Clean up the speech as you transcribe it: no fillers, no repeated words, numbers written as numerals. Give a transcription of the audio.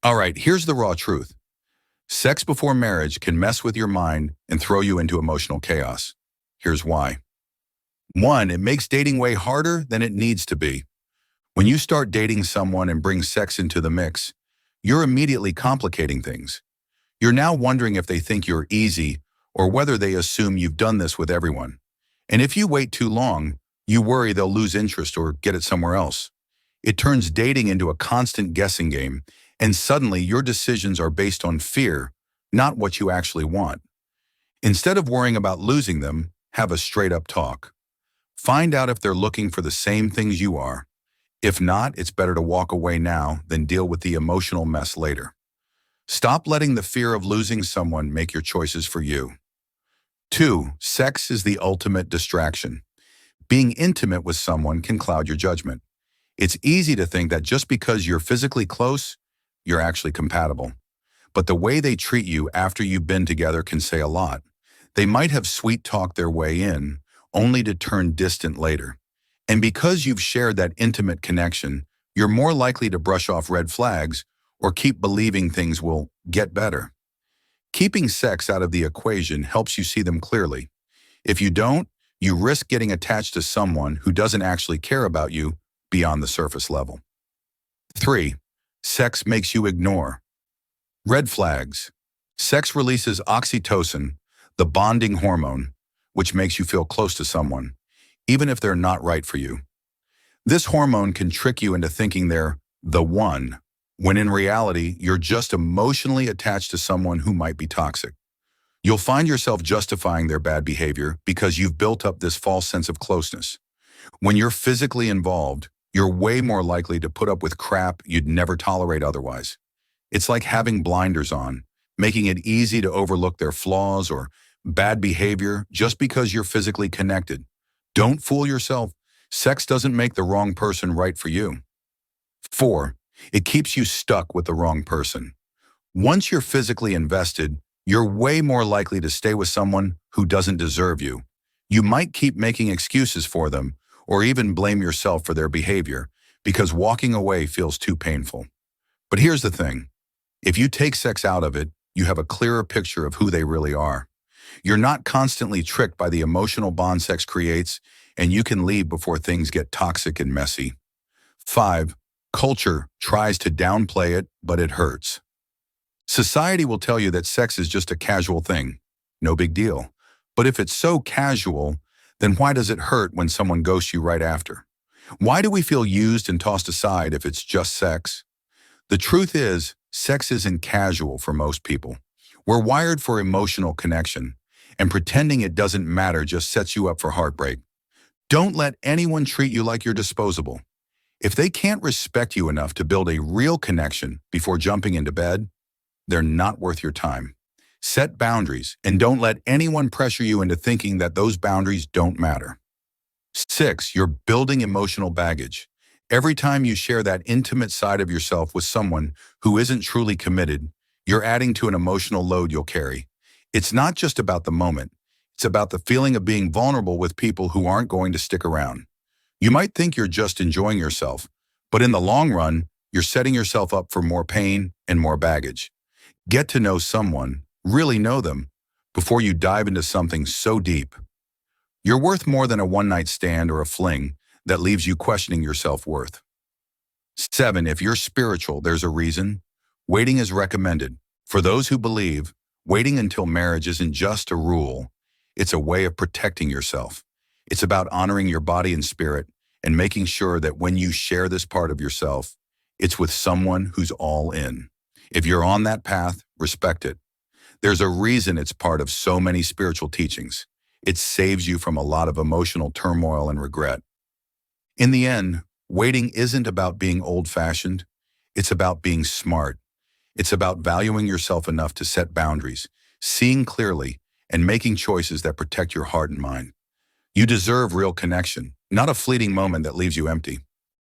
All right, here's the raw truth. Sex before marriage can mess with your mind and throw you into emotional chaos. Here's why. One, it makes dating way harder than it needs to be. When you start dating someone and bring sex into the mix, you're immediately complicating things. You're now wondering if they think you're easy or whether they assume you've done this with everyone. And if you wait too long, you worry they'll lose interest or get it somewhere else. It turns dating into a constant guessing game, and suddenly your decisions are based on fear, not what you actually want. Instead of worrying about losing them, have a straight-up talk. Find out if they're looking for the same things you are. If not, it's better to walk away now than deal with the emotional mess later. Stop letting the fear of losing someone make your choices for you. 2. Sex is the ultimate distraction. Being intimate with someone can cloud your judgment. It's easy to think that just because you're physically close, you're actually compatible. But the way they treat you after you've been together can say a lot. They might have sweet-talked their way in, only to turn distant later. And because you've shared that intimate connection, you're more likely to brush off red flags or keep believing things will get better. Keeping sex out of the equation helps you see them clearly. If you don't, you risk getting attached to someone who doesn't actually care about you beyond the surface level. 3. Sex makes you ignore. Red flags. Sex releases oxytocin, the bonding hormone, which makes you feel close to someone, even if they're not right for you. This hormone can trick you into thinking they're the one, when in reality, you're just emotionally attached to someone who might be toxic. You'll find yourself justifying their bad behavior because you've built up this false sense of closeness. When you're physically involved, you're way more likely to put up with crap you'd never tolerate otherwise. It's like having blinders on, making it easy to overlook their flaws or bad behavior just because you're physically connected. Don't fool yourself. Sex doesn't make the wrong person right for you. 4. It keeps you stuck with the wrong person. Once you're physically invested, you're way more likely to stay with someone who doesn't deserve you. You might keep making excuses for them or even blame yourself for their behavior because walking away feels too painful. But here's the thing. If you take sex out of it, you have a clearer picture of who they really are. You're not constantly tricked by the emotional bond sex creates, and you can leave before things get toxic and messy. 5. Culture tries to downplay it, but it hurts. Society will tell you that sex is just a casual thing. No big deal. But if it's so casual, then why does it hurt when someone ghosts you right after? Why do we feel used and tossed aside if it's just sex? The truth is, sex isn't casual for most people. We're wired for emotional connection, and pretending it doesn't matter just sets you up for heartbreak. Don't let anyone treat you like you're disposable. If they can't respect you enough to build a real connection before jumping into bed, they're not worth your time. Set boundaries and don't let anyone pressure you into thinking that those boundaries don't matter. 6. You're building emotional baggage. Every time you share that intimate side of yourself with someone who isn't truly committed, you're adding to an emotional load you'll carry. It's not just about the moment. It's about the feeling of being vulnerable with people who aren't going to stick around. You might think you're just enjoying yourself, but in the long run, you're setting yourself up for more pain and more baggage. Get to know someone, really know them, before you dive into something so deep. You're worth more than a one-night stand or a fling that leaves you questioning your self-worth. 7. If you're spiritual, there's a reason. Waiting is recommended. For those who believe, waiting until marriage isn't just a rule, it's a way of protecting yourself. It's about honoring your body and spirit and making sure that when you share this part of yourself, it's with someone who's all in. If you're on that path, respect it. There's a reason it's part of so many spiritual teachings. It saves you from a lot of emotional turmoil and regret. In the end, waiting isn't about being old-fashioned. It's about being smart. It's about valuing yourself enough to set boundaries, seeing clearly, and making choices that protect your heart and mind. You deserve real connection, not a fleeting moment that leaves you empty.